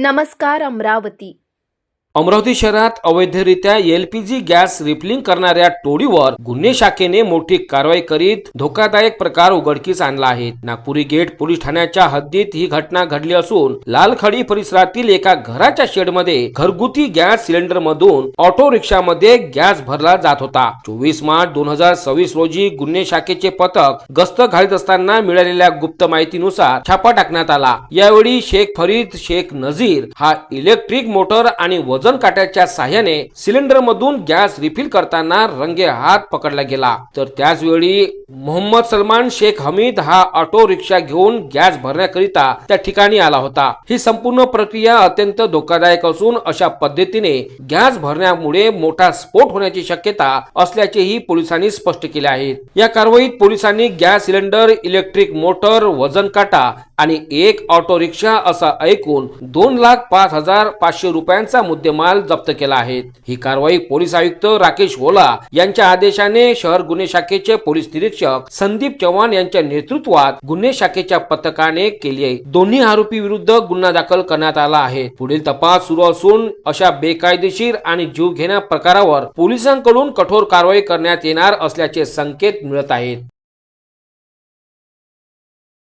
नमस्कार अमरावती। अमरावती शहरात अवैधरित्या एलपीजी गॅस रिफिलिंग करणाऱ्या टोळीवर गुन्हे शाखेने मोठी कारवाई करीत धोकादायक प्रकार उघडकीस आणला आहे। नागपुरी गेट पोलीस ठाण्याच्या हद्दीत ही घटना घडली असून लालखडी परिसरातील एका घराच्या शेडमध्ये घरगुती गॅस सिलेंडर मधून ऑटो रिक्षामध्ये गॅस भरला जात होता। 24 मार्च 2026 रोजी गुन्हे शाखेचे पथक गस्त घालत असताना मिळालेल्या गुप्त माहितीनुसार छापा टाकण्यात आला। यावेळी शेख फरीद शेख नजीर हा इलेक्ट्रिक मोटर आणि वजन काट्याच्या साहाय्याने सिलेंडर मधून गॅस रिफिल करताना रंगे हात पकडला गेला। तर त्याच वेळी मोहम्मद सलमान शेख हमीद हा ऑटो रिक्षा घेऊन गॅस भरण्याकरिता त्या ठिकाणी आला होता। ही संपूर्ण प्रक्रिया अत्यंत धोकादायक असून अशा पद्धतीने गॅस भरण्यामुळे मोठा स्फोट होण्याची शक्यता असल्याचेही पोलिसांनी स्पष्ट केले आहे। या कारवाईत पोलिसांनी गॅस सिलेंडर, इलेक्ट्रिक मोटर, वजन काटा आणि एक ऑटो रिक्षा असा ऐकून 2,05,500 रुपयांचा मुद्देमाल जप्त केला आहे। ही कारवाई पोलीस आयुक्त राकेश ओला यांच्या आदेशाने शहर गुन्हे शाखेचे पोलीस निरीक्षक संदीप चव्हाण यांच्या नेतृत्वात गुन्हे शाखेच्या पथकाने केली आहे। दोन्ही आरोपी विरुद्ध गुन्हा दाखल करण्यात आला आहे। पुढील तपास सुरू असून अशा बेकायदेशीर आणि जीवघेण्या प्रकारावर पोलिसांकडून कठोर कारवाई करण्यात येणार असल्याचे संकेत मिळत आहेत।